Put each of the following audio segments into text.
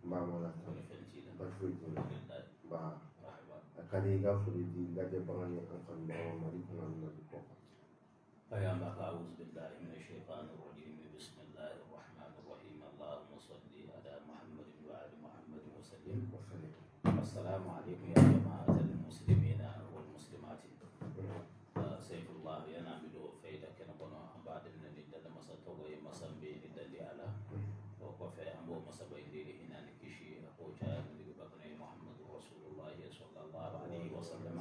Mamala Bafuji Ba Kadiga Furidi Gadabani and Marikuna فيامك أعوذ بالله من الشيطان الرجيم بسم الله الرحمن الرحيم اللهم صل على محمد وعلى محمد وسلم السلام عليكم يا جماعة المسلمين والمسلمات سيف الله ينام له فإذا كان بنا بعد أن ندل مسطوع مسمى ندل على وقف أمو مسبين لي هنا نكشي أقوجا نبقى محمد رسول الله صلى الله عليه وسلم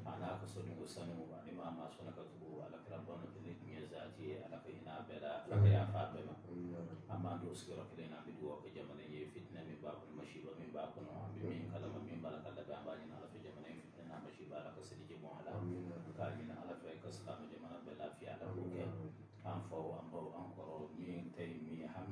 أنا أقصد وسنو وإمام أسونا كتبوا على كربون في ذاتي على كهنا بلا على كيا فاطمة أما دوس كرا كلنا بدو كجمانة فتنة من باب المشيبة من باب كنا من كلام من بالك الله بعمرنا على في جمانة فتنة مشيبة على كسر جموعنا كارجنا على في كسلام جمانة بلا في على بوكه أنفو من تيمي هم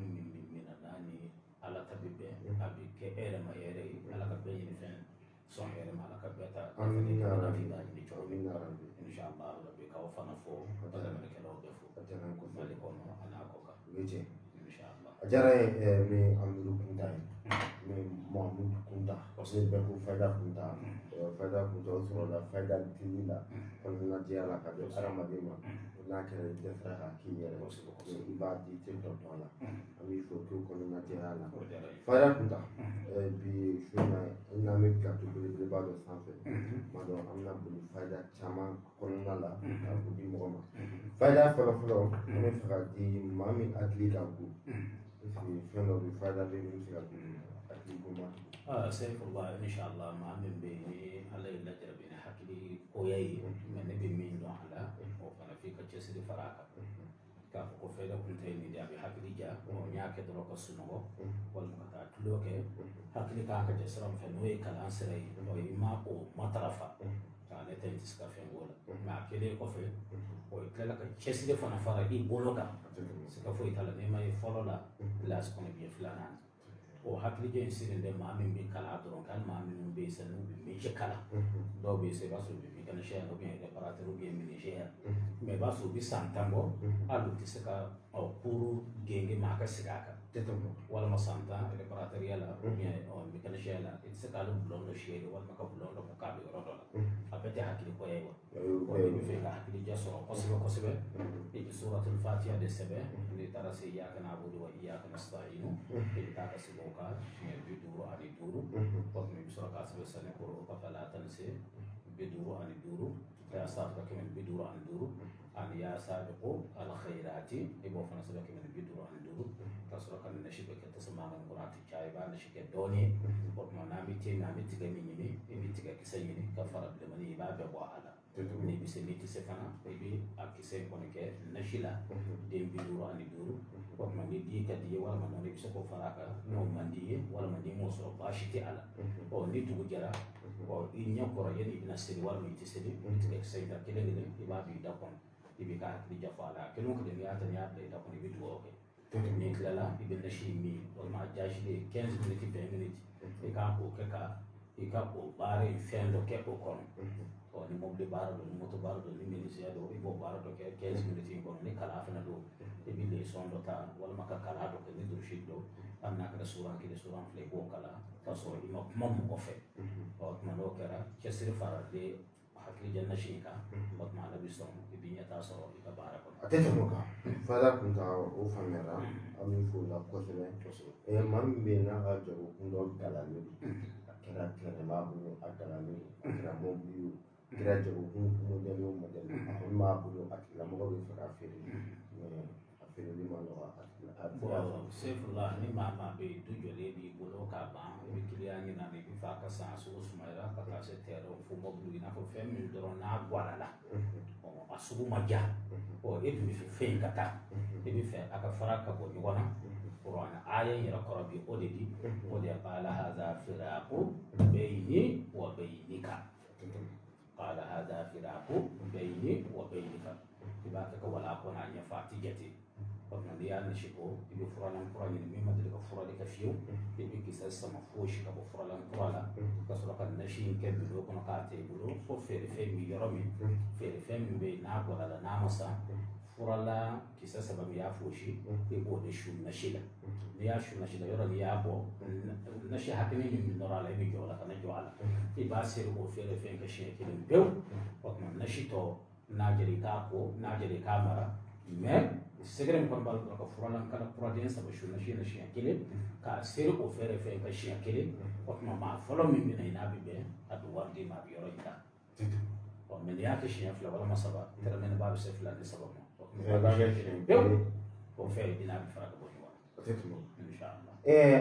من الناني على تبيبه أبي كأير ما يري على كبير فين صحيح ما لك بيتا أنا في ذلك نجوم إن شاء الله ربي كوفنا فوق بدل من كلام دفو أجرنا كفالي كونه أنا أكوكا ويجي إن شاء الله أجرنا من أمرو كندا من مامو كندا وسيل بكو فدا كندا فدا كندا وسولا فدا تيلا كنا جيالا كده أرام ديما لكن دفرها كينيا إبادي تلتو تولا أمي فوتو كنا جيالا فدا كندا بشونا نامي كاتو بلبادو سانفي مادو أمنا بلو فدا تاما كنا لا أبودي مغما فدا فلو أمي فقدي مامي أتليت أبو في فيلم بفدا بيمسك أتليت مغما سيف الله إن شاء الله ما من بيني على إلا جربنا حكي قوي من نبي مين على وفنا فيك تجسد فراكا كافو كفيدا كنتيني دي أبي حكي جا ونياك دروك السنو والمقطع تلوك حكي كانك جسرم فنوي كلام سري ويما أو مطرفا كان تنتس كافين ولا مع كده كفي ويتلك تجسد فنا فرا بولوكا سكافو يتلا نيما يفولو لا سكون بيفلانان o hakili sini de ma min bi kala dron kan ma min be sanu bi je kala do be se baso bi kan share no bien réparateur ou bien ménagère mais baso bi santango alu tisaka o puru genge ma ka sigaka teto wala ma santa réparateur yala ou bien o mécanicien la tisaka lu blon do share wala ma ka blon do ka bi rodo la apete hakili ko yewa o bi fe ka hakili jaso kosibe e suratul fatiha de sebe ni tarase ya kana abudu wa iyyaka nasta'inu e ta ka sibo بدورو عن الدورو وقت من بسرعة كاسب السنة كورو فلا تنسى بدورو عن الدورو يا سابق كمان بدورو عن الدورو أن يا سابق الخيرات يبغى فنسبة كمان بدورو عن الدورو كسرة كان نشيب كتسمع من قرآن تجايبا نشيب كدوني وقت ما نامي تجمعني إبي تجا كسيني كفر بلمني ما بقوا على ni bisa miti sefana ibi akise koneke nashila dem biduro ani duru ko mandi di kadi wala man ni bisa ko faraka no mandi wala mandi mo so bashiti ala o ni tugu jara o inya ko yeni bina sedi wala miti sedi miti sayda kele ni iba bi da kon ibi ka di jafala kelo ko de ya tan ya da kon ibi duo ke ni klala ibi nashi mi o ma jaji de 15 minutes 20 minutes e ka ko ke ka e ka ko bare fendo ke ko kon o ni mobile bara do ni moto bara do ni ministère do ibo bara do ke 15 minutes ko ni kala afana do e bi le son do ta wala maka kala do ke ni do shido amna ka sura ke sura fle ko kala ta so ima mom ko fe o ma do kera ke sir fara de hakli janna shika o ma la bisom e bi nya ta so ka bara ko atete moka fada kunta o famera ami fu la ko se e mambe na ga jo kundo kala ni kera kera ma bu akala ni kera mo biu kira jago modelo ma bulu akila mo be fara fere afere ni ma lo akila sefullah ni mama be du jole bi bolo ka ba be kiliya ni na be fa ka sa so sumaira ka ta se tero fu mo bulu na ko fem mi do na gwala la o asubu maja o e bi fe ka ta e bi fe aka fara ka bo yona qur'an aya yira qarabi o de di o de qala hadha firaqu bayni wa baynika قال هذا فراق بيني وبينك تباك ولا أكون عن فاتجتي قلنا لي أنا شكو يبي فرالان فرالين مما تلك فرالك فيو يبي كيساس مفوش كابو فرالان فرالا كسرق النشين كبلو كنا قاتي بلو فو فير فيم يرمي فير فيم بين ناقو على نامسا furala kisa sababu ya fushi ibo de shu na shida ni ya shu na shida yoro ni ya bo na shi hakini ni nora la bi jola kana jola i ba sir ko fere fen ka shi ke be ko na shi to na jeri ka ko na jeri ka mara mais segere ko bal ko furala kala protein sababu shu na shi kele ka sir ko fere fen ka shi kele ko ma folo mi ni na bi be adu wardi ma bi yoro ita من ياكش يفلا ولا ما صبا ترى من باب سفلا لسبب وفي بناء الفرق بوجوا ان شاء الله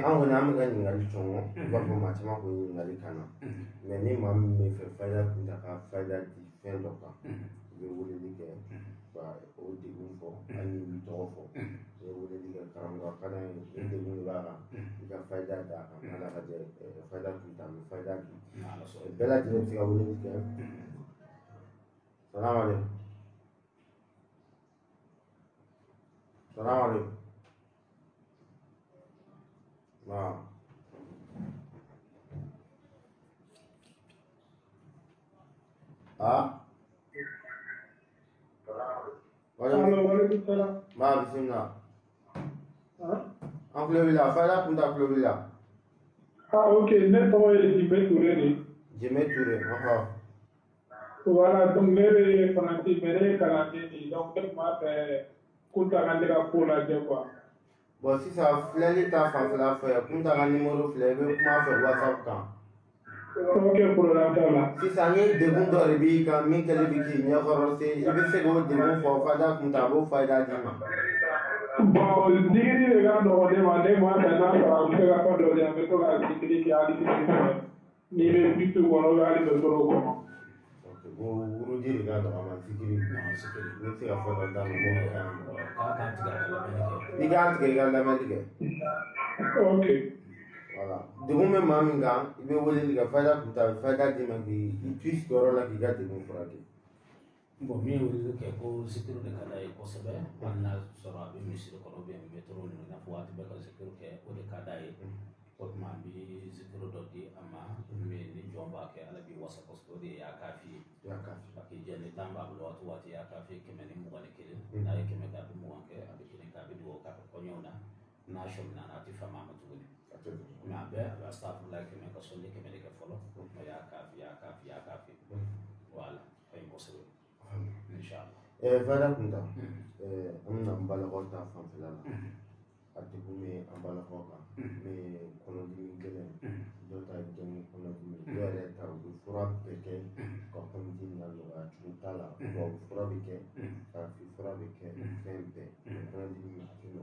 an wani amma ganin ngali chongo ba ko ma chama ko ngali kana me ni mam me fe fayda kunta ka fayda di fen doka be wole ni ke ba o di fo ani mi to fo be wole ni ke karanga kana e de ni ba ka fayda da ka mala ka de fayda kunta me fayda di bela di ni ka wole ni ke السلام عليكم السلام عليكم نعم وعليكم السلام ما بسم الله أنكلو بلا فلا كنت أنكلو بلا اوكي نتوى جيمي توري جيمي توري voilà donc mere fanati mere karate ni donc ma kunta kan de ka ko la je quoi bon si ça flali ta fa la fa kunta kan numéro flebe kuma fa whatsapp kan ok problème ta la si ça ni de gun do rebi kan min kele bi ki ni khoro se ibe se go de gun fo fa da kunta bo fa da di ma bon digiri de ga do de ma da na fa ko ga ko do de me to ga digiri ki ali ni be bitu wono ga ali do ko wuro jiri ga do ama sikiri ni se afo da da mo ni ga ante ga la melige ok voilà de mo me mami ga ibe wole ni ga fada kuta fada di ma bi twist goro la ga de mo fraki bo mi wole ke ko sikiru de kada ko sabe wanna sora be misir ko be metro ni na fuati be ko sikiru ke o de kada e ko ma bi sikiru do di ama me ni jomba ke ala bi wasa ko de ya kafi aki jeni tamba bulo watu ya kafi kemeni mugani kile na yake meka mu wanke abikini kabidu ka ko nyona na shomna na tifa mama tuguni na be astaghfirullah kemeka sonde kemeni ka folo ya kafi wala ay mosoro inshallah fada kunta amna mbala ko ta fam filala ati bumi ambala ko ka me kono di gele dota jeni kono di yere ta bu fura peke ko kono di na lo a chutala ko fura beke ka fi fura beke fempe kono di ma tino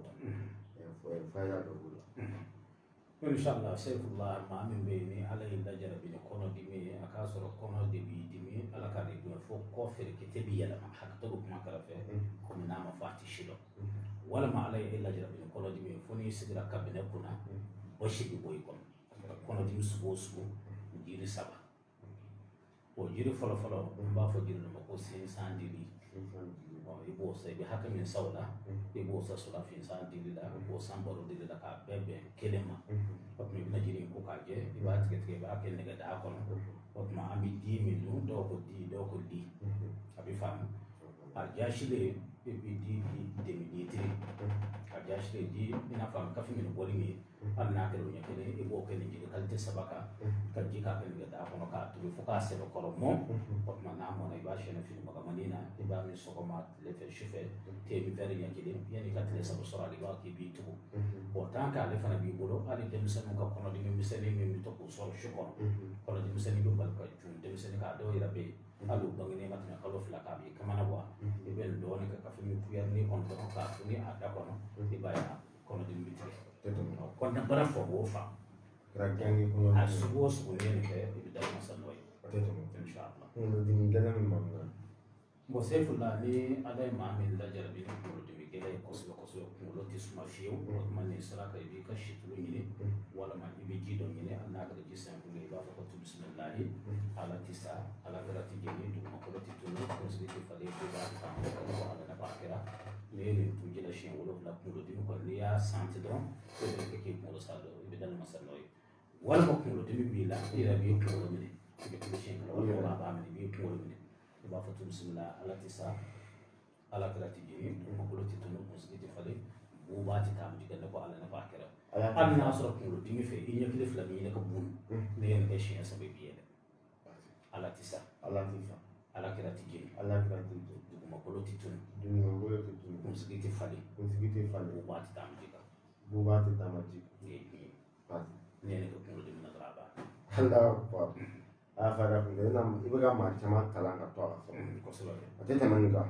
fo fayda do bula inshallah sayfullah ma min beni alayhi dajara bin kono di me akasoro kono di mi ala ka de fo ko fere ke tebi yala ma hakto ko ma kala fe ko na ma fati shilo wala ma alayhi dajara bin kono di me foni sigira kabine kuna o shibi boy kono di subo jiri saba o jiri folo ba fo jiri no ko sin sandili o ibo se bi hakamin sawla ibo sa sula fin sandili la o sambaro dili la ka bebe kelema o mi na jiri ko ka je iba tike ba ken ne da kono o ma ami 10 million do ko di abi fam a jashile bi di a jashile di ina fam ka fi min boli ni an na kero nya kene e bo kene jiri kalte sabaka ka jika ken ga da kono ka tu fu ka se ko mo o ma na mo na iba shene fi mo ka manina iba mi so ko ma le fe chefe te mi veri nya kene yani ka tele sabu sora li ba ki bi tu o tan ka le fana bi bolo ali de mi sanu ka kono di mi sene mi to ko so shuko kono di mi sene bi bal ka tu de mi sene ka do ira be alu bangine matna ka do fila ka bi kamana wa ibe do ne ka fi mi puya ni on to ka tu ni ada kono iba ya kono di mi kon na bara fo wo fa ragangi ko a sugo ne ke ibida masanoi inshallah ko di ngala mi mamna bo sayfullah ni aday ma min la jarabi ko di gele ko so ko lo ti suma fiyo man ni sala ka bi ka shitulu ni wala ma ibe ji do ni anna ka ji san ko ba ko tu bismillah ala tisa ala garati jeni du ko lo ti tulu ko so ti fale ko ba ka ko ala na bakira ni tu jela shi wala la ko di ko ni ya santi don ko de ke ko lo sa do ibida masanoi wala ko lo di bi la ira bi ko lo ni ke ko shi ko lo ba ba ni bi ko lo ni ba fatu bismillah ala tisa ala kira tijini makulu titunu musgiti fale bubati tam jigande ko ala na bakira ala an nasro kulu dimi fe inya kilif la mi ne ko bun ne ne ke shin sabe biye ala tisa ala kira tijini makulu titunu musgiti fale bubati tam jiga bubati tam jiga ne ne ko kulu dimi na graba Allahu akbar afara ko na ibaga ma chama kala ka to aso ko solo atete manga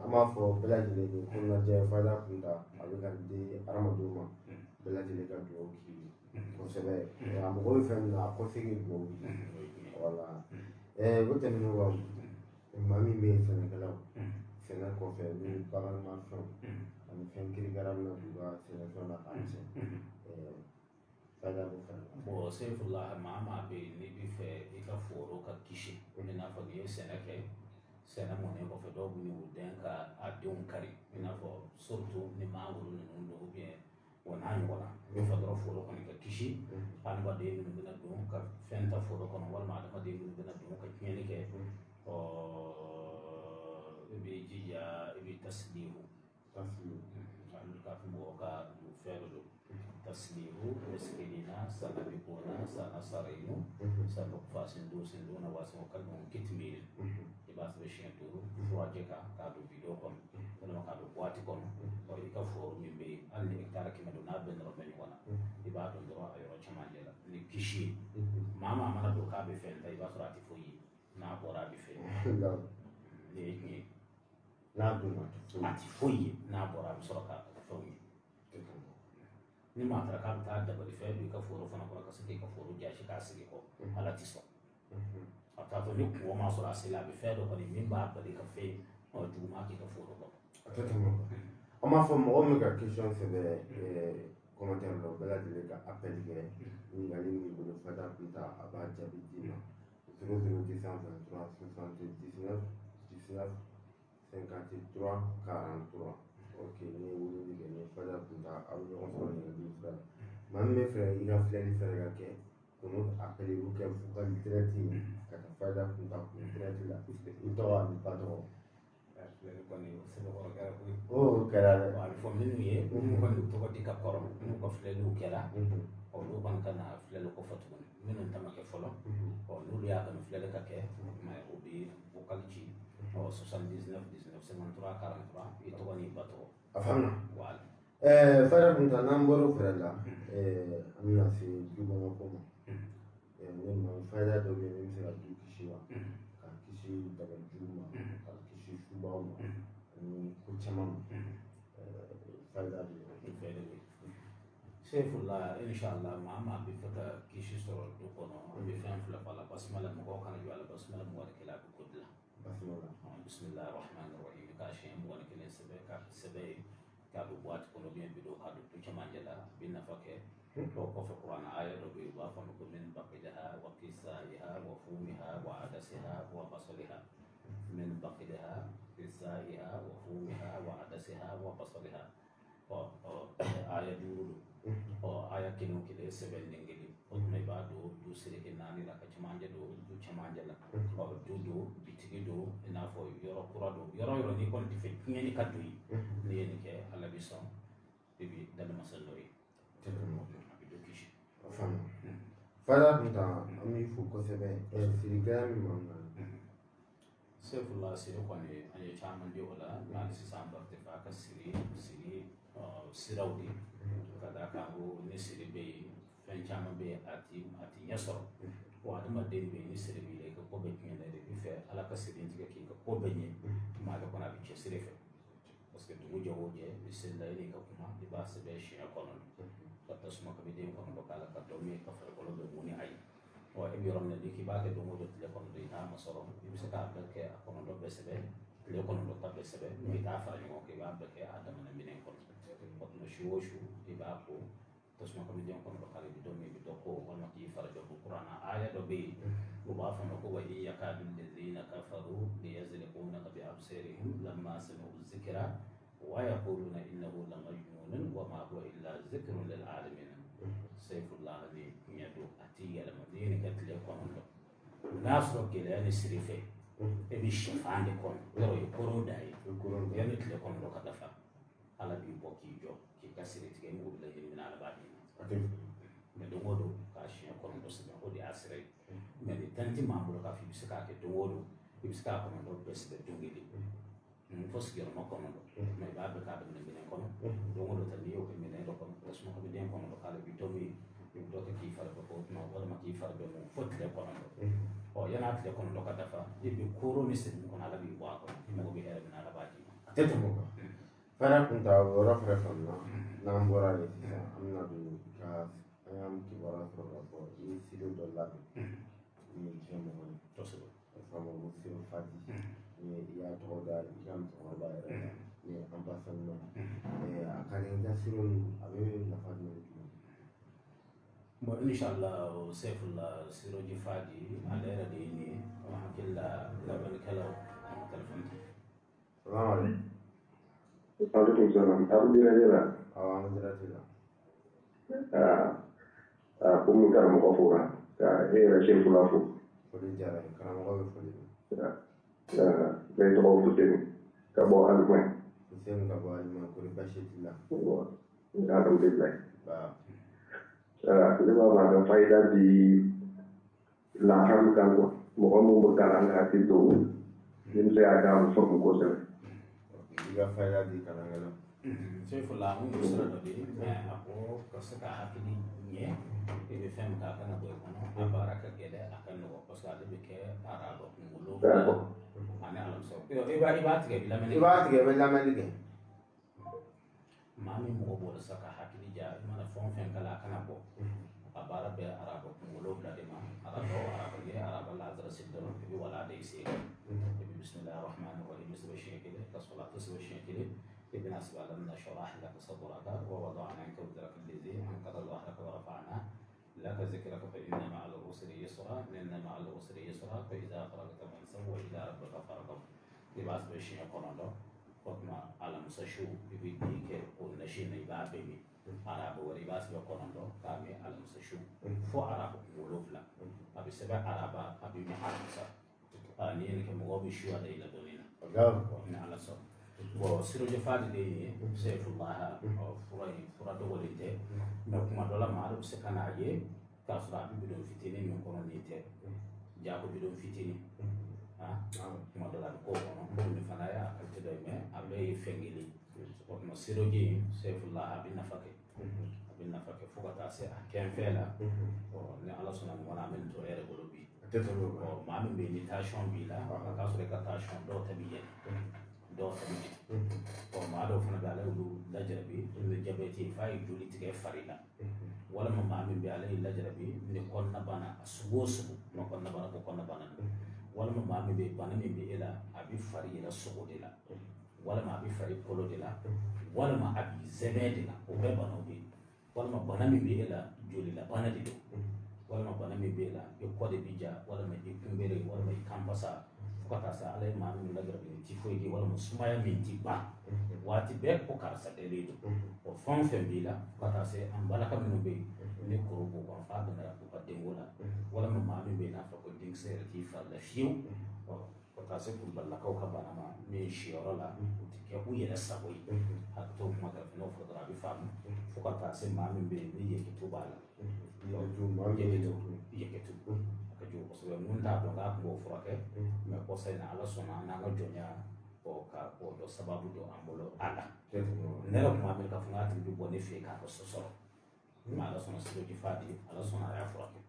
ama fo belajile ni kunna je fada kunda abiga di aramaduma belajile ka do ki ko sebe am ko fen na ko sigi do wala wote no wa mami me Senegal Senegal ko fe ni bagal ma fo am fen kiri garam na duga Senegal na kanse fada ko fa bo Saifullah mama be ni bi fe ika foro ka kishi ni na fa ye senake sena mo ne ko fe do bu ni wuden ka adun kari ina fo surtout ni ma wulu ni ndo bien wona ni wala be fa do foro ko ni ka kishi an ba de ni dina dum ka fenta foro ko wal ma da de ni dina dum ka kiyeni ke o be jiya be taslihu an ka mo ka du fero taslihu eskelina sana bikuna sana sarinu sana fasindu sinduna wasu kalmu kitmil ibas beshin turu projeka ka do video kon kono ka do wati kon o ika fo mimbe alli ektara ki meduna ben ro ben wana iba do ro ayo chamandela ni kishi mama mana do ka be fel tay basrati fo yi na bora be fel ni na do ati fo yi na bora be soroka fo yi ni ma tara ka ta da bari fe bi ka foro fana ko ka sike ka foro ja shi ka sike ko ala tiso ata to ni ko ma so asila bi fe do ko ni min ba ba ka fe o du ma ki ka foro ko atete mo ama fo mo me ka question c'est de commentaire lo bela de ka appel ke ni ngali ni bo fada pita aba jabi dina 00 53 43 ok ni wulu ni ni fada pita abu no so ni du fra man me frère il a fait faire que kono appelé vous que vous ka literati ka fada pita ku literati la ito wa ni padro oh kala wa fo min ye ko ni to ko dika koro ko fle lu kala o lu ban kana fle ko fatu min tama ke folo o lu ya kan fle ka ke ma o bi o kalci o 79 19 53 43 ito ko ni bato afana wala fara punta namboro frella amina si dubo mo komo ne ma fara do be mi se la du kishiwa ka kishi daga juma ka kishi shuba mo ni ko chamam fara do Saifullah inshallah mama bi fata kishi so do kono bi fan fla fala basmala mo kana ju ala basmala mo wala kila ko kudla basmala bismillahir rahmanir rahim ka shi mo wala kila sebe ka do wat kono bien bi do ka do chamangela bin nafake to ko fa qur'an aya do bi wa fa ko min baqidaha wa qisaiha wa fumiha wa adasiha wa basaliha min baqidaha qisaiha wa fumiha wa adasiha wa basaliha aya dulu aya kinu kile seben ngeli mai ba do sire ke nani la ka chamanja do chamanja la do bitigi do ina fo yoro kura do yoro ni kon dife ngeni kaddu yi ni ni ke ala bison bibi dal masallo yi do kishi afana fara punta ami fu ko sebe sirigami manga Saifullah sire ko ne ay chamandi wala na si samba te fa ka siri sirawdi kada kango ni siri be fen chama be ati nyasoro wa dama de be ni siri be ko be kene de fe ala ka siri ndiga ki ko be ni ma da kona bi siri fe parce que du jowoje bi sella ni ka kuma di ba se be shi ko non ka tasma ka be de ko no kala ka do mi ka fa ko do muni ay wa e bi romne di ki ba ke do mo do telephone de na masoro bi se ka be ke ko no do be se be le ko no do ta be se be mi ta fa ni ko ke ba be ke adama na minen ko no shoshu ibako tosma ko mi ko no kala bi do mi bi do ko wala ki farajo ko qur'ana aya do be ko ba fa no ko wa yakadu alladhina kafaru liyazliquna bi absarihim lamma sami'u dhikra wa yaquluna innahu lamajnun wa ma huwa illa dhikrun lil alamin Saifullah ni nyado ati yala madini katle ko no nasro ke la ni sirife e bi shefande kon yoro e koro dai yani tile kon do ka dafa ala bi bokki jo ki kasiri tige mu la yini na ala badi me do wodo ka shi kon do se o di asire me di tanti mamuro ka fi bisaka ke do wodo bisaka kon do bes de dungili fos gero ma kon do me ba be ka be ne kon do wodo tan yo ke me ne do kon so mo ko be den kon do kala bi to mi do ke ki fara ko no wala ma ki fara be mo fotle kon do o yana tile kon do ka dafa e bi koro ni se kon ala bi wa ko mo be era na ala badi teto mo fara kunta wora fara fanna na mbora le amna du ka ayam ki wora fara ko e sido dollar ni jemo to so famo mo fi fati ni ya to da jam to ba era ni ambassano e akane da siro ave na fadi mo inshallah sayfullah siroji fadi alera de ni hakilla la ban kala telefon salaam alaikum Waalaikum salam. Aku jira-jira. awam jira-jira Kumi karam ko fura. Era shin fula fu. foli jara karam ko foli Be to ko futin. Ka bo almay. sen ka ba ma ko bashitilla Alhamdulillah. ba Lima ma da faida di laham kan ko. Mo ko mo karam ka ti do. Nim se aga so ko se. diga fayda di kanangala sayfullah mo sura do de me ako ko saka hakili nye e be fem ka kana boy kono baraka gede akan no ko sa de ke arabo ngulo ana alam so yo e ba tige bila men ibati ke bella melike mami mo bo saka hakili ja mana fon fen kala kana bo abara be arabo ngulo da de ma arabo ge arabo la zara siddo bi wala de se bismillahir rahmanir rahim subhanahu wa ta'ala salatu subhanahu ابن أسباب من شرح لك صدرك ووضعنا عنك وزرك الذي أنقض ظهرك ورفعنا لك ذكرك فإن مع العسر يسرا إن مع العسر يسرا فإذا فرغت فانصب وإلى ربك فارغب لباس بشيء قرآن حكم على مسشو بيديك والنشين يبابي عرب ولباس بقرآن كامي على مسشو فو عرب ولوف لا أبي سبع عرب أبي محارسة أني لك مغوبي شو هذا إلى دوننا على صوت siroje fadi de sayfullah fura do wolite me kuma dola maru se kana ye ka sura bi do fitini mi kono ni te jago bi do fitini kuma dola ko kono ni fana ya te do me abe fengili ko no siroje sayfullah bi nafake fuka ta se ken fela o ne ala sona mo na men to ere golobi teto o ma min be ni tension bi la ka sura ka tension do tabiye do tabiye o ma do fana dala lu lajrabi be jabeti fay juli tige farila wala ma min be alay lajrabi ni konna bana sugo no konna bana ko konna bana wala ma min be bana min be ila abi farila sugo de la wala ma abi fari kolo de la wala ma abi zebe de la o be bana be wala ma bana min be ila juli la bana de wala ma bana min be ila e kode bija wala ma e kumbere wala ma kampasa kota sa alay ma min lajrabi ti foyge wala musumaya min ti ba wati be ko karsa de ledo o fon fembila kota se ambala kam no be ne ko ko ko fa da ko de wala ma min be na fa ko ding se ti fa la fiu kota se ko balla ko ka bana ma min shiora la ti ke ku yela sa boy hatto ma ka no fa da bi fa fo kota se ma min be ni ye ki to bala yo ju ma ye ke to ka jo ko so mun ta do ga ko furake me ko sai na ala sona na ga jonya o ka ko do sababu do ambolo ala ne la kuma ka funga ti bi boni fe ka ko so ma ala sona so di fadi ala sona ya furake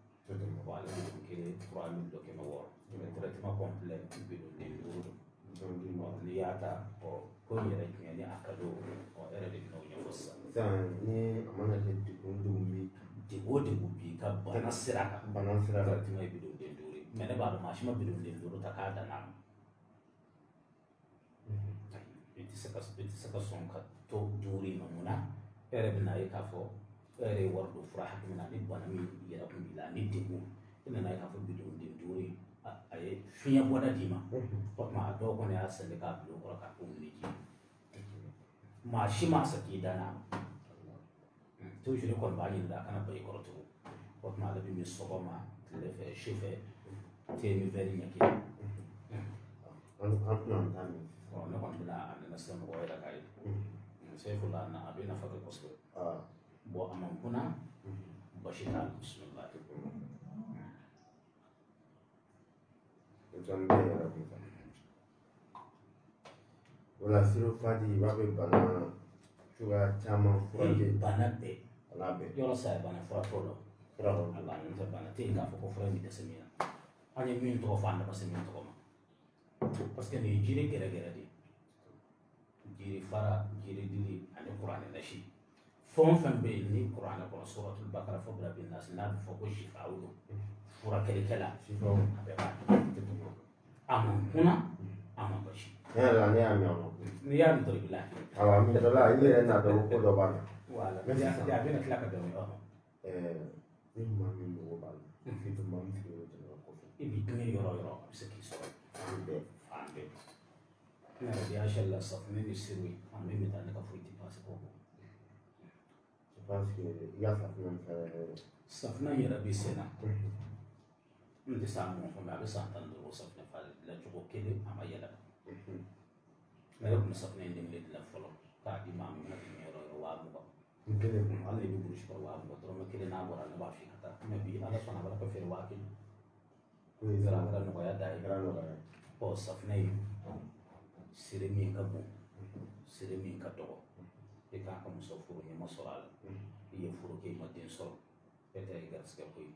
ko ala di ke 3000 do ke ma wor me traitement complet bi do de do ni yata o ko yere ni akado o era de no nya fossa san ni amana ke dundumi de wodi bi ka bana siraka traitement bi do de duri me ne ba do ma shima bi do de duri ta ka da na saka son ka to duri mamuna ere bina yi kafo ere wardo fura hakimina ni bana mi yera kun bila ni debu ina na kafo bidon din duri ay fiya boda dima ko ma do ko ne asale ka bido ko ka ko ni ji ma shi ma saki dana to shi ko ba yin da kana bai ko to ko ma da bi mi so ma le fe chefe te mi veri nyaki an tani ne kɔni bɛna a nana se mɔgɔ yɛrɛ ka ye Saifulla na a bɛ nafa kɛ kosɛbɛ bon a man kunna basi t'a la bisimila John Bay yɛrɛ kun kan o la siro fadi b'a bɛ bana cogoya caman furakɛ bana bɛɛ ala bɛɛ yɔrɔ sa bana fura t'o la fura kɔni ala n tɛ bana tɛ yen k'a fɔ ko fura in bɛ dɛsɛ min na an ye min tɔgɔ fɔ an dama se min tɔgɔ ma parce que nin ye jiri gɛrɛgɛrɛ de jiri fara jiri dili ani kuranɛ nasi fɛn o fɛn bɛ yen ni kuranɛ kɔnɔ suratul bakara fo bila bin nasi n'a bɛ fɔ ko shifa'u furakɛlikɛla a bɛɛ b'a a man kunna a man basi ne yɛrɛ la ne y'a mɛn o n'i y'a min dɔrɔn i bɛ lafiya awɔ min dɔ la i yɛrɛ n'a dɔn ko dɔ b'a la wala a bɛna tila ka bɛn o yɔrɔ ma ni maa min mago b'a la i bɛ maa min sigi o jamana kɔfɛ i b'i dun yɔrɔ o yɔrɔ a bɛ se k'i sɔrɔ fan bɛɛ fan bɛɛ ne yɛrɛ de y'a sɛli la safunɛ ni siro ye an bɛ taa ne ka foyi tɛ paase k'o bɔ je pense que i ka safunɛ in fɛnɛ safunɛ yɛrɛ bɛ sen na n tɛ s'a mɔgɔ fɔ mɛ a bɛ san 15 safunɛ falen dilan cogo kelen a ma yɛlɛma ne yɛrɛ tun bɛ safunɛ in den kelen dilan fɔlɔ k'a di maa min ma tun yɔrɔ yɔrɔ 20,000 kelen hali ni bɛ burusi kɔrɔ 20,000 dɔrɔmɛ kelen n'a bɔra ne b'a f'i ka taa mɛ bi ala sɔnna a b'a ka feere 1,000 ko ye kɛra nɔgɔya da ye kɛra nɔgɔya ɔ safunɛ in siri min ka bon siri min ka dɔgɔ i k'a ka muso furu ɲɛma sɔrɔ a la i ye furu kɛ i ma den sɔrɔ e tɛ i garisɛgɛ ko ye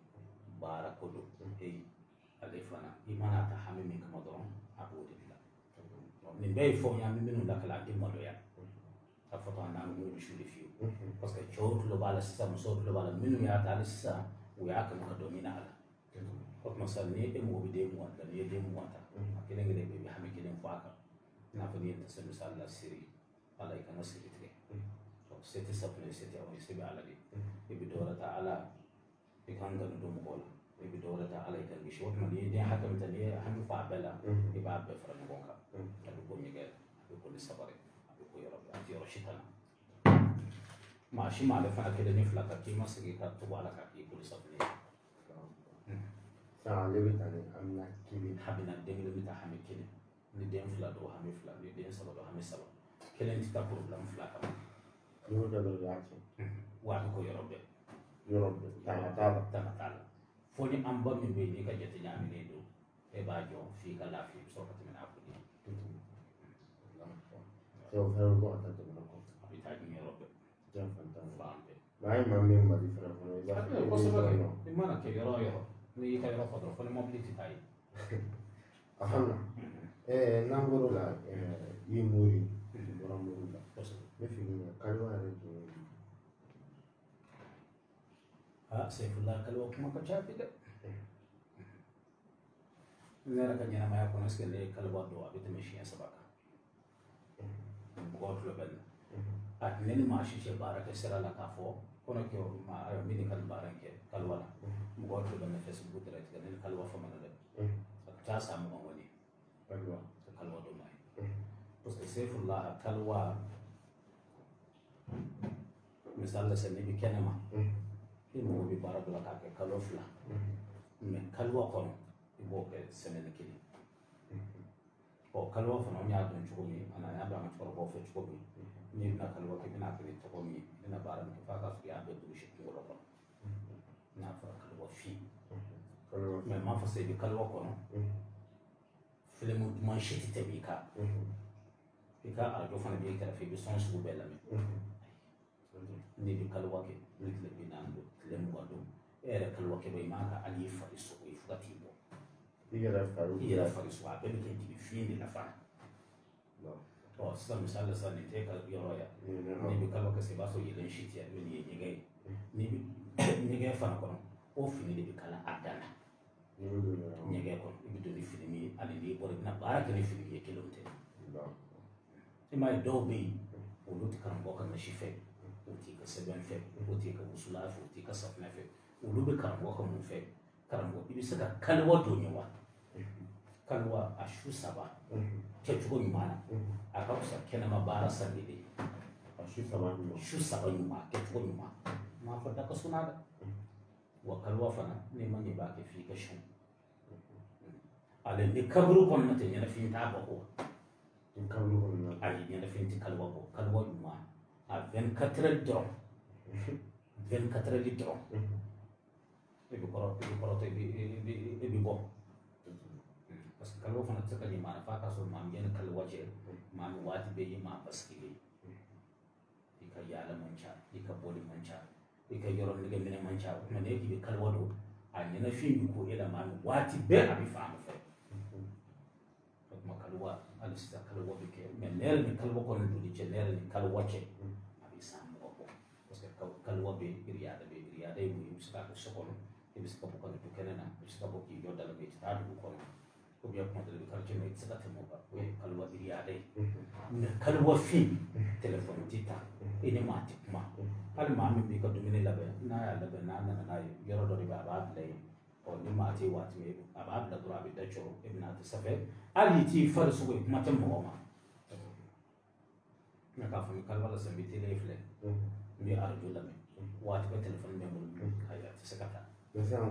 baara ko don ale fana i mana ta hami min kama dɔrɔn a b'o de dilan nin bɛɛ ye fɛnw ye an bɛ minnu lakala an tɛ maloya a fɔ an n'an b'olu su de fiyewu parce que cɛw tulo b'a la sisan musow tulo b'a la minnu y'a ta hali sisan u y'a kanu ka dɔ ɲini a la o tuma sisan ni e mago bɛ den 20 ta n'i ye den 20 ta a kelen kelen bɛɛ bɛ hami kelen fɔ a kan i n'a fɔ n'i ye tasa misali la siri ala i kana siri tigɛ se tɛ safunɛ se tɛ aw ye se bɛ ala de i bɛ dɔ wɛrɛ ta ala i kan ka don mɔgɔw la i bɛ dɔ wɛrɛ ta ala i ka kisi o tuma n'i ye den hakɛ min ta n'i ye hami fɔ a bɛɛ la i b'a bɛɛ fara ɲɔgɔn kan a bɛ ko ɲɛgɛn a bɛ ko ni sabari a bɛ ko yɔrɔ a tɛ yɔrɔ si ta la maa si ma ale fana kelen ni fila ka k'i ma segin ka tugu ala ka k'i bolo safunɛ sisan ale bɛ ta ni amina kelen habina den kelen bɛ ta hami kelen ni den fila don hami fila ni den saba don hami saba kelen tɛ taa problème fila kama yɔrɔ dɔ de y'a kɛ wa a bɛ ko yɔrɔ bɛɛ yɔrɔ bɛɛ tanga t'a la tanga t'a la fo ni an ba min bɛ yen n'i ka jate ɲaaminen don e b'a jɔ f'i ka lafiya i bɛ sɔrɔ ka tɛmɛ n'a ko ye o fɛnɛ bɛ bɔ ka taa jamana kɔfɛ a bɛ taa ɲini yɔrɔ bɛɛ diɲɛ fan tan fan bɛɛ mɛ an ye maa min mali fɛnɛ kɔnɔ i b'a a bɛ kosɛbɛ kɛ i mana kɛ yɔrɔ o yɔrɔ n'i y'i ka yɔrɔ fɔ dɔrɔn fo ni mobili tɛ taa ye a fana n'an bɔr'o la i ye mori bɔra mori la kosɛbɛ ne fɛ yen kaliwa yɛrɛ tun ye Saifulla kaliwa kuma ka ca bi dɛ ne yɛrɛ ka ɲɛnamaya kɔnɔ est-ce que ne ye kaliwa dɔn a bɛ tɛmɛ siɲɛ 3 kan mɔgɔw tulo bɛ ne a ne ni maa si cɛ baara kɛ sira la k'a fɔ kɔnɔ kɛ min ni kali baara in kɛ kaliwa la mɔgɔw tulo bɛ ne Facebook direct ne ni kaliwa fama na dɛ a ka ca san 20 kɔni kaliwa ka kaliwa dɔn ma ye parce que Saifulla kaliwa misali la sisan n'i bɛ kɛnɛma i mago bɛ baara dɔ la k'a kɛ kalo 2 mɛ kaliwa kɔnɔ i b'o kɛ semaine 1 ɔ kaliwa fana an y'a dɔn cogo min a n'a y'a dɔn an ka cɛkɔrɔbaw fɛ cogo min n'i bɛna kaliwa kɛ i bɛna kɛ ni tɔgɔ min ye i bɛna baara min kɛ f'a ka sɔrɔ i y'a bɛɛ durusi kunkolo kɔnɔ n'a fɔra kaliwa fin mɛ m'a fɔ sisan i bɛ kaliwa kɔnɔ filimu duman si tɛ tɛmɛ i kan i ka arajo fana b'i kɛrɛfɛ i bɛ sɔn sugu bɛɛ lamɛn n'i bɛ kaliwa kɛ ni tile 40 don tile 20 don e yɛrɛ kaliwa kɛ i man ka hali i fari sogo ye fo ka t'i bɔ i yɛrɛ fari sogo a bɛɛ bɛ kɛ dibi fiɲɛ de la fana ɔ sisan misali la sisan nin tɛ ka yɔrɔ ya n'i bɛ kaliwa kɛ sisan i b'a sɔrɔ yɛlɛn si tɛ yan nin ye ɲɛgɛn ye n'i bɛ ɲɛgɛn fana kɔnɔ o fini de bɛ kala a dan na ɲɛgɛn kɔnɔ i bɛ don ni fini min ye hali n'i bɔra i bɛna baara kɛ ni fini ye kelenw tɛ i m'a ye dɔw bɛ yen olu tɛ karamɔgɔ ka nasi fɛ o t'i ka sɛbɛn fɛ o t'i ka wusula fɛ o t'i ka safunɛ fɛ olu bɛ karamɔgɔ ka mun fɛ karamɔgɔ i bɛ se ka kaliwa don ɲɛ wa kaliwa a su 3 kɛcogo ɲuman na a ka fisa kɛnɛma baara sanni de a su 3 ɲuman kɛcogo ɲuman m'a fɔ da ka suma dɛ wa kaliwa fana n'i ma ɲɛ i b'a kɛ f'i ka su ale ni kaburu kon na te nyana fin ta ba ko in kabru ko na ali nyana fin ti kalwa ko kalwa ma a 24 heures dron 24 heures dron e bi koro te bi bo parce que kalwa fana tsaka ni ma fa ka so ma nyana kalwa je ma mi wati be yi ma baskili ika yala mancha ika boli mancha ika yoro ni mene mancha ma ne ki kalwa do a nyana fin ko ila ma wati be abi fa ma fe makalwa alista kalwa bike men nel ni kalwa ko no di nel ni kalwa che abi sam ko parce que kalwa be iriada e mu muska ko sokon e biska ko no kenena biska ko ki yodala be ta du ko ko biya ko de kalche me tsaka te mo ba we kalwa iriada ne kalwa fi telephone tita ene mati ma al ma mi bi ko domine labe na ya labe na yoro do ba ba play o ni ma ti wat me abab da dura bi da cho ibn at safe ali ti farsu ko mata mo ma na ka fami kalwa la sambi ti le fle mi arju la me wat ko telefon me mo kaya ti sakata pesa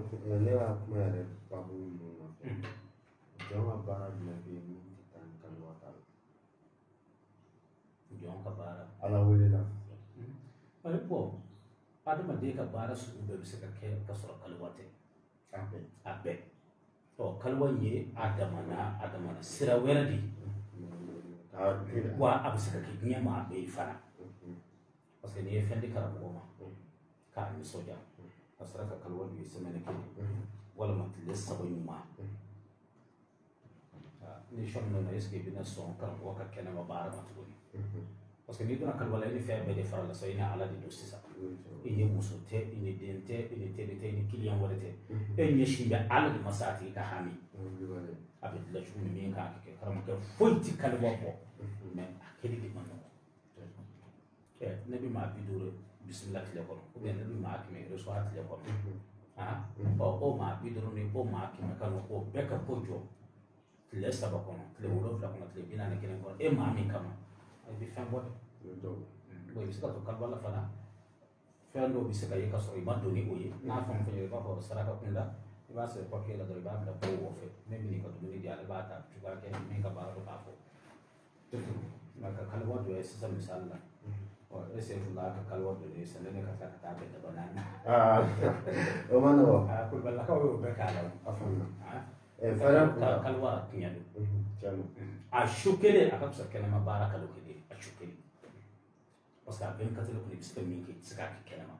ne wa kuma ya ba bu mu na jama bara na bi ni tan kalwa ta jon ka bara ala wele la ale po adama de ka bara su be bi sakake ka sura kalwa te abe to kalwan ye adama na sira werdi wa absaka ke nyama be fara parce que ni fendi karamo ma ka ni soja asra ka kalwan ye semene ke wala matles sabani ma ni shon no eske bina son karamo ka kena ma bara matuli parce que ni dona kalwala ni fe be de fara la so ina ala di dosti sa ini musote ini dente ini tebete ini kilian wadete ini shimbe ala di masati ka hami abid la shumi min ka ke karam ka fonti kalwa ko men akedi di man nabi ma bidure bismillah le ko ko ben nabi ma akime resuat le ko ha o ma bidure ni o ma akime kan ko beka pojo le sabako le wolo la ko le bina ne kenen ko e ma mi kama ay bi fam wode do boy bisa to kalwa la fana fendo bisa kay ka so ibado ni oye na fam fanyo ba ko saraka kunda iba se ko ke la do iba da ko wo fe même ni ko do ni dia le bata tuba ke men ka ba ro ba fo maka kalwa do ese sa misalla o ese la ka kalwa do ese ne ka sa ta be da banana o mano ko balla ka o be ka la afana fara kalwa kinya do chalo a shukele akapsa kelama baraka lo kede a shukele parce que ben katelo ko biska min ke tsaka kelama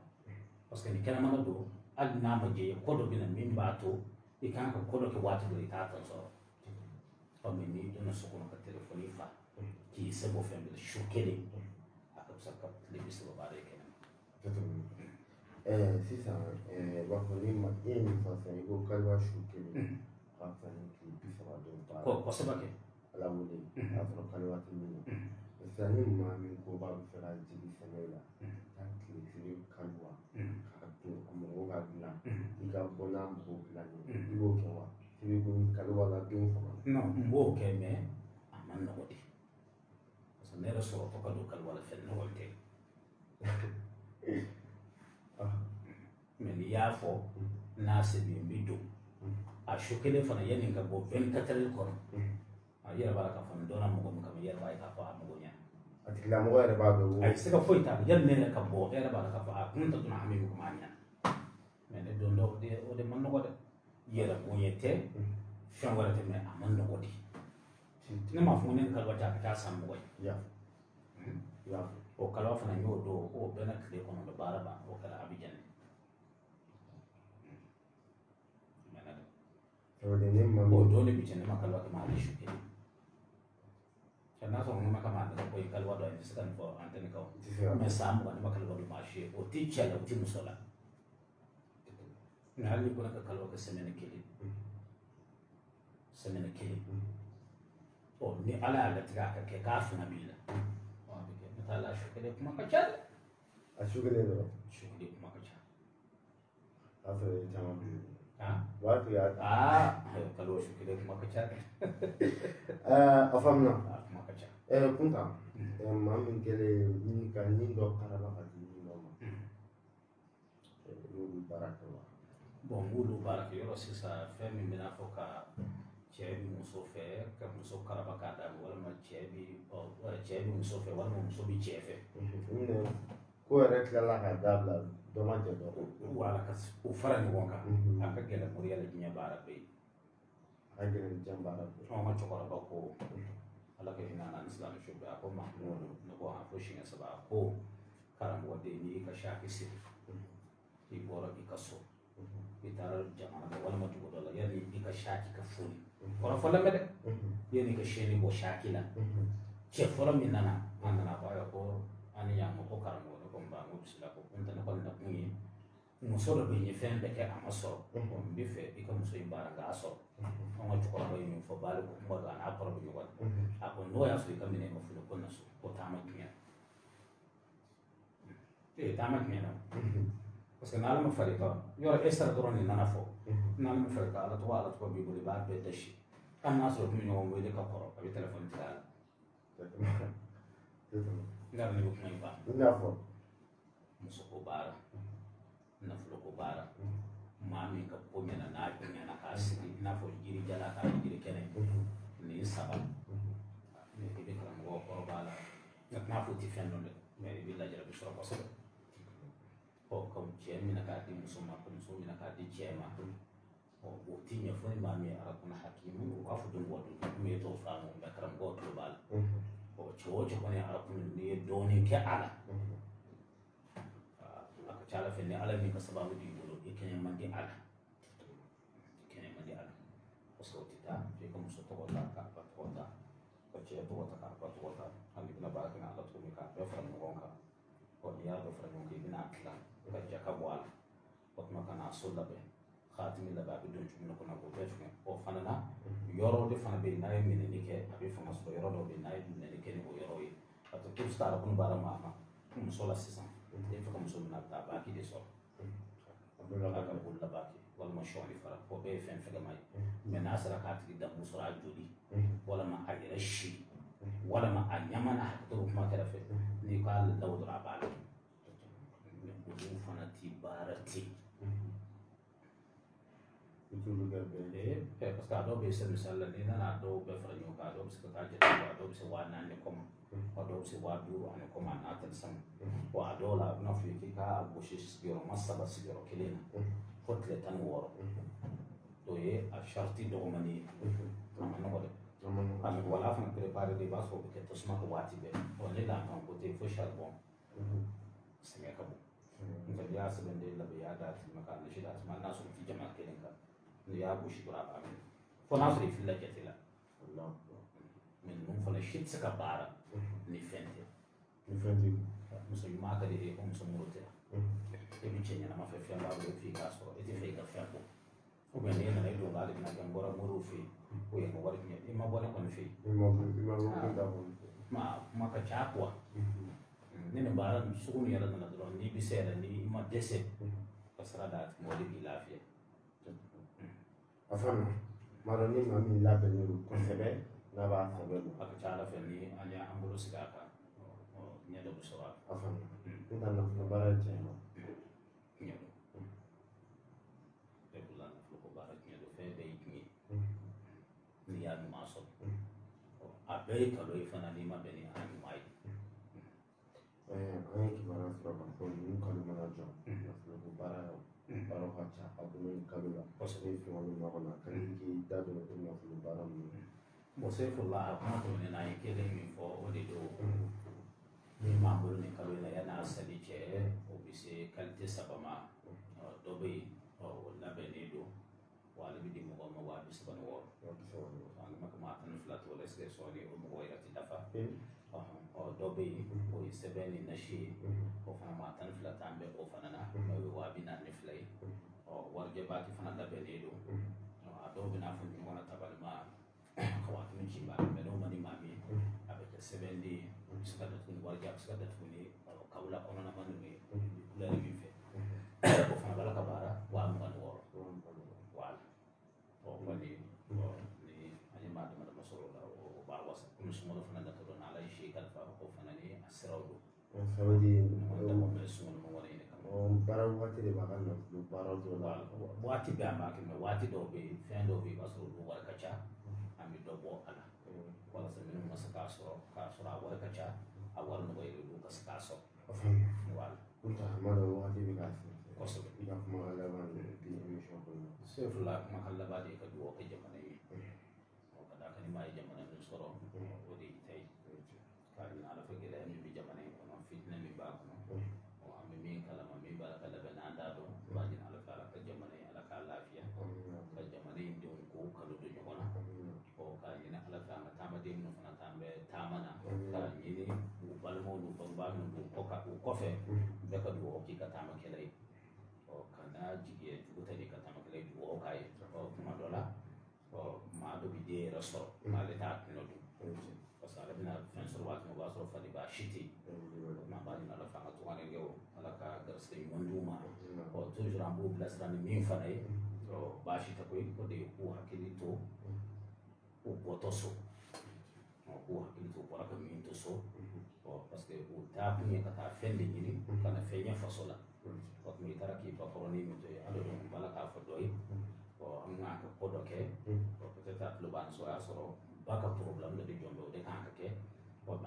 parce que ni kelama do al nama je ko do bina min bato e kan ko ko do ke watu do ita ta so o min ni do na so ko ka telefoni fa ki se bo fe bil shukele akapsa ka le biska bare kelama sisa wa ko ni ma ni fa sa ko kalwa shukele fa ni ki bisa wa do ba ko sabake ala wele afro kalwa tini sani ma min ko ba fera jigi senela tan ki siri kalwa ka to amro ga bila iga bona mbo bila ni ibo ko wa siri ko kalwa la dum fa no mbo ke me aman no wodi so ne raso ko do kalwa la fen no wolte men ya fo nasibi mbido a shukele fana yanin ka bo 24 heures ko yɛrɛ b'a ka faamu dɔnna mɔgɔ min kama yɛrɛ b'a ye k'a fɔ a mago ɲɛ a tigilamɔgɔ yɛrɛ b'a dɔn a se ka foyi t'a la yanni ne yɛrɛ ka bɔ e yɛrɛ b'a la k'a fɔ a kun tɛ donna hami kuma ɲɛ mɛ ne don dɔ o de man nɔgɔ dɛ yɛrɛ bonya tɛ fɛn wɛrɛ tɛ mɛ a man nɔgɔ de ne m'a fɔ ne kalwa ta ka taa san mɔgɔ ye o kalwa fana y'o don o bɛɛ na tile kɔnɔ bɛ baara ban o kɛra Abidjan o don de bi cɛ ne ma kalwa kɛ ma ale su kelen karena soalnya maka mati ko kalwa do ini sekan fo antene ko me sam ko maka kalwa do mashi o ti chala o ti musola na hali ko ka kalwa ka semene kili o ni ala ala tiga ka ke kafu nabila o bi ke mata shukele kuma ka chala a shukele do shukele kuma ka chala afre jama ha watu ya kalwa shukele kuma ka chala afamna kunta maa min kɛlen ni ka ni dɔ karaba ka di ni dɔ ma n'olu baara kɛ wa bon n'olu baara kɛ yɔrɔ sisan fɛn min bɛna fɔ ka cɛ bi muso fɛ ka muso karaba k'a d'a ma walima cɛ bi muso fɛ walima muso bi cɛ fɛ ko yɛrɛ tilala ka dabila dɔ ma jɛ dɔ wala ka o fara ɲɔgɔn kan a ka gɛlɛn moriya la diɲɛ baara bɛɛ ye a gɛlɛn diɲɛ baara bɛɛ an ka cɛkɔrɔba ko ala ka hinɛ na ni silamɛ su bɛɛ a ko ma ne ko a ko siɲɛ saba a ko karamɔgɔ den n'i y'i ka saki siri i bɔra i ka so i taara jamana dɔ walima dugu dɔ la yanni i ka saki ka foni kɔrɔ fɔ lamɛn dɛ yanni i ka siyɛnni bɔ saki la cɛ fɔlɔ min nana an nana fɔ a ye ko an ni yan ko karamɔgɔ ne ko n ba n ko bisimila ko n tɛ ne kɔni na kun ye muso dɔ bɛ yen fɛn bɛɛ kɛ a ma sɔrɔ n bɛ fɛ i ka muso in baara k'a sɔrɔ an ka cɛkɔrɔba ye min fɔ baali ko kuma dɔ a n'a kɔrɔ bɛ ɲɔgɔn na a ko n'o y'a sɔrɔ i ka minɛ ma fɔlɔ ko na so ko taama tiɲɛ taama tiɲɛ na parce que n'ala ma far'i kan yɔrɔ e sara dɔrɔn nin nana fɔ n'ala ma far'i kan ala tɔgɔ b'i bolo i b'a bɛɛ dasi hali n'a sɔrɔ tun bɛ ɲɔgɔn wele ka kɔrɔ a bɛ telefɔni tigɛ a la n yɛrɛ ne bɛ kuma in ban i n'a fɔ muso ko baara nafolo ko baara maa min ka ko ɲɛna n'a ɲɛna k'a sigi i n'a fɔ jiri jala k'a kɛ jiri kɛnɛ nin saba i bɛ karamɔgɔ kɔrɔ b'a la nka n'a fɔ ti fɛn dɔn dɛ mɛ i bɛ lajarabi sɔrɔ kosɛbɛ ka cɛ minɛ k'a di muso ma ka muso minɛ k'a di cɛ ma o ti ɲɛfɔ ni maa min ye ala kɔnɔ hakimu u b'a fɔ don bɔ don komi e t'o faamu mɛ karamɔgɔ tulo b'a la cɛ o cɛ kɔni ala kɔnɔ n'i ye dɔɔnin kɛ a la a ka ca ala fɛ ni ala min ka sababu b'i bolo i kɛɲɛ man di a la kɛɲɛ man di a la parce que o tɛ taa f'i ka muso tɔgɔ ta k'a ba tɔgɔ ta ka cɛ tɔgɔ ta k'a ba tɔgɔ ta hali i bɛna baara kɛ ala tuguni k'a bɛɛ fara ɲɔgɔn kan n'i y'a bɛɛ fara ɲɔgɔn kan i bɛna tila ka ja ka bɔ a la o tuma ka n'a so labɛn khatimi labɛn a bɛ don cogo min kɔnɔ k'o bɛɛ fɛngɛ o fana na yɔrɔ de fana bɛ yen n'a ye minɛli kɛ a bɛ fanga sɔrɔ yɔrɔ dɔ bɛ yen n'a ye minɛli kɛ ni o yɔrɔ ye a to turusi taara ko baara maa ma muso la sisan e fɛ ka muso minɛ a bɛ taa baaki de sɔrɔ a ka bolo la baaki walima sɔɔni fara o bɛɛ ye fɛn fɛgɛma ye mɛ n'a sera k'a tigi damu sɔrɔ a joli walima a yɛrɛ si walima a ɲama n'a hakili kuma kɛrɛfɛ n'i k'a lawo dɔrɔn a b'a la olu fana ti baara ten parce que a dɔw bɛ se misali la n'i nana a dɔw bɛɛ fara ɲɔgɔn kan a dɔw bɛ se ka taa jate a dɔw bɛ se 4,000 kɔma a dɔw bɛ se 5,000 ani kɔma a n'a tɛmɛ sama wa a dɔw la a bɛna fɔ i k'i ka gosi sigiyɔrɔma 3 sigiyɔrɔ 1 na fo tile 16 o ye a sariti dɔgɔmani ye a ma nɔgɔ dɛ ani wala fana préparé de i b'a sɔrɔ o bɛ kɛ tasuma kan waati bɛɛ ne la kan ko ten fo charbon sɛgɛn ka bon nka n'i y'a sɛbɛnden labɛn i y'a d'a tigi ma k'a nasi d'a tigi ma hali n'a sɔrɔ i tɛ jamana kelen kan n'i y'a gosi dɔrɔn a b'a minɛ fo n'a sɔrɔ i filila jate la mɛ ninnu fana si tɛ se ka baara ni fɛn tɛ muso ɲuman ka di e ko muso muru tɛ e bɛ cɛ ɲɛnama fɛ fɛn b'a bolo f'i k'a sɔrɔ e tɛ fɛ i ka fɛn bɔ ou bien n'e nana e don k'ale bɛna kɛ n bɔra moriw fɛ yen ko yen ka wari tiɲɛ i ma bɔ ne kɔni fɛ yen kuma ka ca kuwa ni nin baara sugu min yɛrɛ nana dɔrɔn n'i bɛ se yɛrɛ n'i ma dɛsɛ ka sira d'a tigi ma o de b'i lafiya a fana maa dɔn ni maa min labɛnnen don kosɛbɛ n'a b'a sɛbɛn don a ka ca ala fɛ ni an y'an bolo sigi a kan ɲɛ dɔ bɛ sɔrɔ a fana n ka nafolo baara ye tiɲɛ ma ɲɛ dɔ bɛɛ bolo la nafolo ko baara tiɲɛ dɔ fɛn bɛɛ ye tiɲɛ n'i y'a ɲuman sɔrɔ a bɛɛ ye kalo ye fana n'i ma bɛn ni a ɲuman ye an ye kibaruya sɔrɔ k'a fɔ ninnu kalo mana jɔ nafolo ko baara baaraw ka ca a bolo kalo la kosɛbɛ i fɛn min ɲɔgɔn na ka k'i da don o nafolo baara ninnu bon sefula a kuma tɛmɛnen na an ye kelen min fɔ o de don ni m'an bolo nin kalo in na yan'a sali cɛ o bɛ se kalite 3 ma dɔ bɛ yen o labɛnnen don wa ale bɛ di mɔgɔ ma 36,000 an ma kuma 12 t'o la est-ce que sɔɔni o mɔgɔ yɛrɛ tɛ dafa dɔ bɛ yen o ye sɛbɛn ni nasi ye o fana ma 12 t'an bɛ o fana na n'o ye 42,000 ye warijɛ baaki fana labɛnnen don a dɔw bɛ n'a fɔ ɲɔgɔn na tabalima ka waati min ci b'a la mɛ n'o man di maa min ye a bɛ kɛ sɛbɛnden ye a bɛ se ka datugu ni warijɛ a bɛ se ka datugu ni kawula kɔnɔnama ninnu ye kulɛri min fɛ o fana b'a la ka baara 26,000 wala kɔni ni an ye maa dama dama sɔrɔ o la o b'a wasa komi sunkalo fana natɔ dɔn n'ala ye si kalifa o fana ni a siraw don dama bɛ sunkalo wale ɲini kama baara waati de b'a ka nafolo baara dɔw la waati bɛɛ an b'a kɛ mɛ waati dɔw bɛ yen fɛn dɔw bɛ yen i b'a sɔrɔ olu wari ka ca an bɛ dɔ bɔ a la walasa minnu ma se k'a sɔrɔ a wari ka ca a wari nɔgɔyalen don ka se k'a sɔrɔ voilà Hamada waati bɛ ka se kosɛbɛ i ka kuma laban di émission kɔnɔ sefula kuma laban de ye ka dugawu kɛ jamana ye ka d'a kan ni maa ye jamana min sɔrɔ o de y'i ta ye k'a ɲini ala fɛ gɛlɛya min bɛ jamana in kɔnɔ fitinɛ min b'a kɔnɔ an bɛ min kalama min b'a la ka labɛn n'an t'a dɔn b'a ɲini ala fɛ ala ka jamana in ala k'a lafiya ka jamana in denw k'o kalo don ɲɔgɔn na k'a ɲini ala fɛ an ka taamaden minnu fana t'an bɛ taama na k'a ɲini u balimaw n'u bangebaa minnu don o kɔfɛ bɛɛ ka dugawu k'i ka taama kɛlɛ ye ka n'a jigi jugu tɛ de ka taama kɛlɛ ye dugawu k'a ye kuma dɔ la maa dɔ bɛ den yɛrɛ sɔrɔ n'ale t'a kunna dun parce que ale bɛna fɛn sɔrɔ waati min o b'a sɔrɔ fali b'a si ten n'an b'a ɲini ala fɛ an ka to ka kɛ o ala ka garisɛgɛ ɲuman d'u ma toujours an b'u bilasira ni min fana ye baasi tɛ koyi o de ye k'u hakili to u bɔtɔ so k'u hakili to u bɔra ka min to so parce que u taa kun ye ka taa fɛn de ɲini ka na fɛn ɲɛ faso la o tuma i taara k'i ba kɔrɔnin min to ye ala dɔn bala k'a fɔ dɔ ye an kan ka ko dɔ kɛ peut-être a tulo b'an sɔrɔ o y'a sɔrɔ ba ka problème dɔ de jɔn bɛ o de kan ka kɛ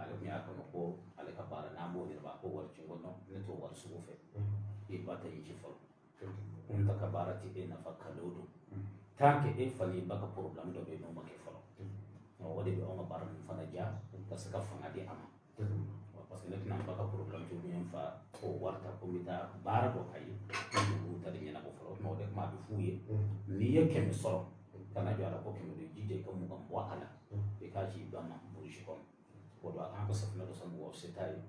ale tun y'a kɔnɔ ko ale ka baara n'an b'o yɛrɛ ko wari ci ko ne t'o wari sugu fɛ i ba tɛ ci fɔlɔ n ta ka baara ti e nafa kalo don tant que e fali ba ka problème dɔ bɛ yen n'o ma kɛ fɔlɔ o de bɛ anw ka baara ninnu fana diya ka se ka fanga di a ma parce que ne tɛna ba ka problème to min fa o wari ta ko n bɛ taa baara dɔ ka ye olu ta de ɲɛnabɔ fɔlɔ o de kuma a bɛ f'u ye n'i ye 100 sɔrɔ kana jɔ a la ko 100 don jija i ka 20 bɔ a la i k'a ci ba ma burusi kɔnɔ o don a kan ka safunɛ dɔ san mɔgɔ se t'a ye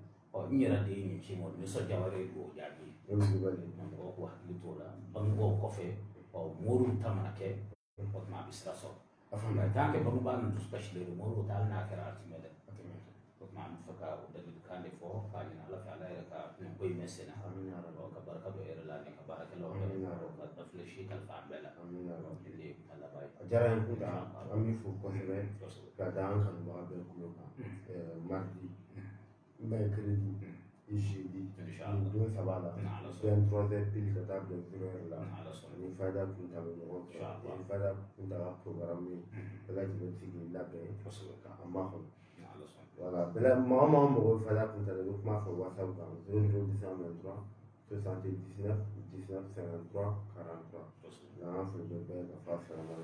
n yɛrɛ de ye nin ci ma nisɔndiya wɛrɛ ye k'o jaabi ye mɔgɔw k'u hakili t'o la bangebaaw kɔfɛ moriw ta mana kɛ o tuma a bɛ sira sɔrɔ nka tant que bangebaa ninnu basilen don moriw ta hali n'a kɛra a tɛmɛ dɛ o tuma an bɛ fɛ ka o ladilikan de fɔ k'a ɲini ala fɛ ala yɛrɛ ka nin ko in mɛn sen na ka barika dɔ yɛrɛ la ni ka baarakɛlaw yɛrɛ ka dafilisi kalifa an bɛɛ la nin de ye kuma laban ye a diyara n ye Kunta an b'i fo kosɛbɛ ka da an kanubaga bɛɛ kulo kan mardi mercredi jeudi don saba la 23h pile ka taa bila 0h la ni Fayda Kunta bɛ ɲɔgɔn fɛ ni Fayda Kunta ka programme ye bɛɛ lajɛlen sigi labɛn ka a makɔnɔ voilà maa o maa mago bɛ Fayda Kunta la i bɛ kuma fɛ WhatsApp kan 00 223 79 19 53 43 n'an foli bɛ bɛɛ ka fa sɛgɛn na